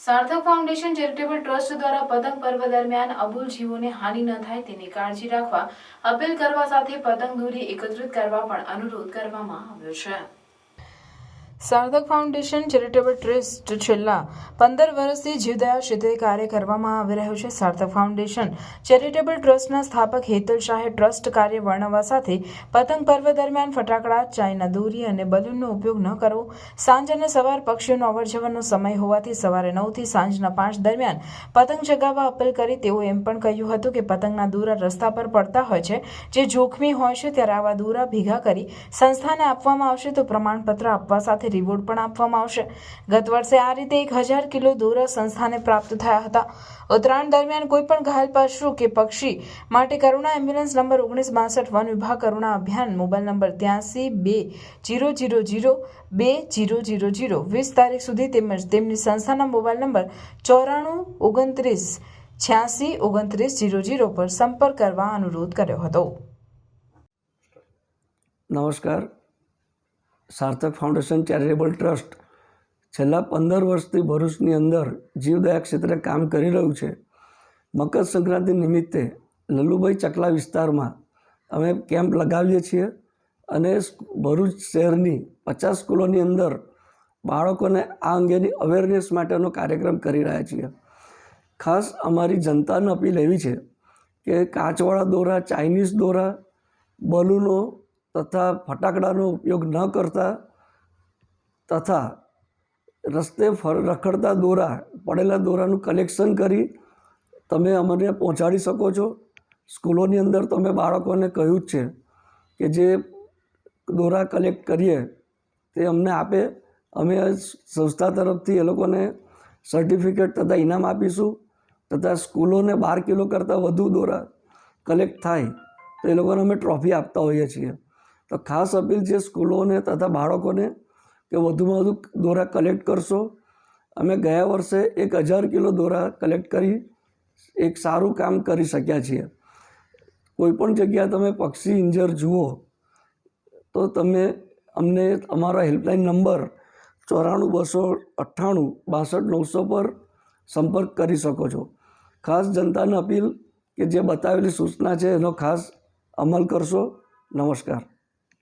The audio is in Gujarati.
સાર્થક ફાઉન્ડેશન ચેરિટેબલ ટ્રસ્ટ દ્વારા પતંગ પર્વ દરમિયાન અબોલ જીવોને હાનિ ન થાય તેની કાળજી રાખવા અપીલ કરવા સાથે પતંગ દોરી એકત્રિત કરવા પણ અનુરોધ કરવામાં આવ્યો છે। સાર્થક ફાઉન્ડેશન ચેરિટેબલ ટ્રસ્ટ છેલ્લા 15 વર્ષથી જીવદયા ક્ષેત્રે કાર્ય કરવામાં આવી રહ્યું છે। સાર્થક ફાઉન્ડેશન ચેરિટેબલ ટ્રસ્ટના સ્થાપક હેતલ શાહે ટ્રસ્ટ કાર્ય વર્ણવવા સાથે પતંગ પર્વ દરમિયાન ફટાકડા, ચાઇના દોરી અને બલૂનનો ઉપયોગ ન કરવો, સાંજ અને સવાર પક્ષીઓનો અવરજવરનો સમય હોવાથી સવારે 9 થી સાંજના 5 દરમિયાન પતંગ ચગાવવા અપીલ કરી। તેઓએ એમ પણ કહ્યું હતું કે પતંગના દોરા રસ્તા પર પડતા હોય છે, જે જોખમી હોય છે, ત્યારે આવા દોરા ભેગા કરી સંસ્થાને આપવામાં આવશે તો પ્રમાણપત્ર આપવા સાથે રિવોર્ડ પણ આપવામાં આવશે। ગત વર્ષે આ રીતે 1000 કિલો દોરા સંસ્થાને પ્રાપ્ત થયા હતા। ઉત્તરાયણ દરમિયાન કોઈ પણ ઘાયલ પશુ કે પક્ષી માટે કરુણા એમ્બ્યુલન્સ નંબર 1962 વન વિભાગ કરુણા અભિયાન મોબાઈલ નંબર 832000 2000 20 તારીખ સુધી તેમજ તેમની સંસ્થાના મોબાઈલ નંબર 9429 86 29 00 પર સંપર્ક કરવા અનુરોધ કર્યો હતો। નમસ્કાર। સાર્થક ફાઉન્ડેશન ચેરિટેબલ ટ્રસ્ટ છેલ્લા 15 વર્ષથી ભરૂચની અંદર જીવદયા ક્ષેત્રે કામ કરી રહ્યું છે। મકર સંક્રાંતિ નિમિત્તે લલ્લુભાઈ ચકલા વિસ્તારમાં અમે કેમ્પ લગાવીએ છીએ અને ભરૂચ શહેરની 50 સ્કૂલોની અંદર બાળકોને આ અંગેની અવેરનેસ માટેનો કાર્યક્રમ કરી રહ્યા છીએ। ખાસ અમારી જનતાને અપીલ એવી છે કે કાચવાળા દોરા, ચાઇનીઝ દોરા, બલૂનો તથા ફટાકડાનો ઉપયોગ ન કરતા તથા રસ્તે રખડતા દોરા, પડેલા દોરાનું કલેક્શન કરી તમે અમને પહોંચાડી શકો છો। સ્કૂલોની અંદર તમે બાળકોને કહ્યું જ છે કે જે દોરા કલેક્ટ કરીએ તે અમને આપે, અમે સંસ્થા તરફથી એ લોકોને સર્ટિફિકેટ તથા ઇનામ આપીશું તથા સ્કૂલોને 12 કિલો કરતાં વધુ દોરા કલેક્ટ થાય તો એ લોકોને અમે ટ્રોફી આપતા હોઈએ છીએ। તો ખાસ અપીલ છે સ્કૂલોને તથા બાળકોને કે વધુમાં વધુ દોરા કલેક્ટ કરશો। અમે ગયા વર્ષે 1000 કિલો દોરા કલેક્ટ કરી એક સારું કામ કરી શક્યા છીએ। કોઈપણ જગ્યાએ તમે પક્ષી ઇન્જર જુઓ તો તમે અમને અમારા હેલ્પલાઇન નંબર 94 298 62 900 પર સંપર્ક કરી શકો છો। ખાસ જનતાને અપીલ કે જે બતાવેલી સૂચના છે એનો ખાસ અમલ કરશો। નમસ્કાર।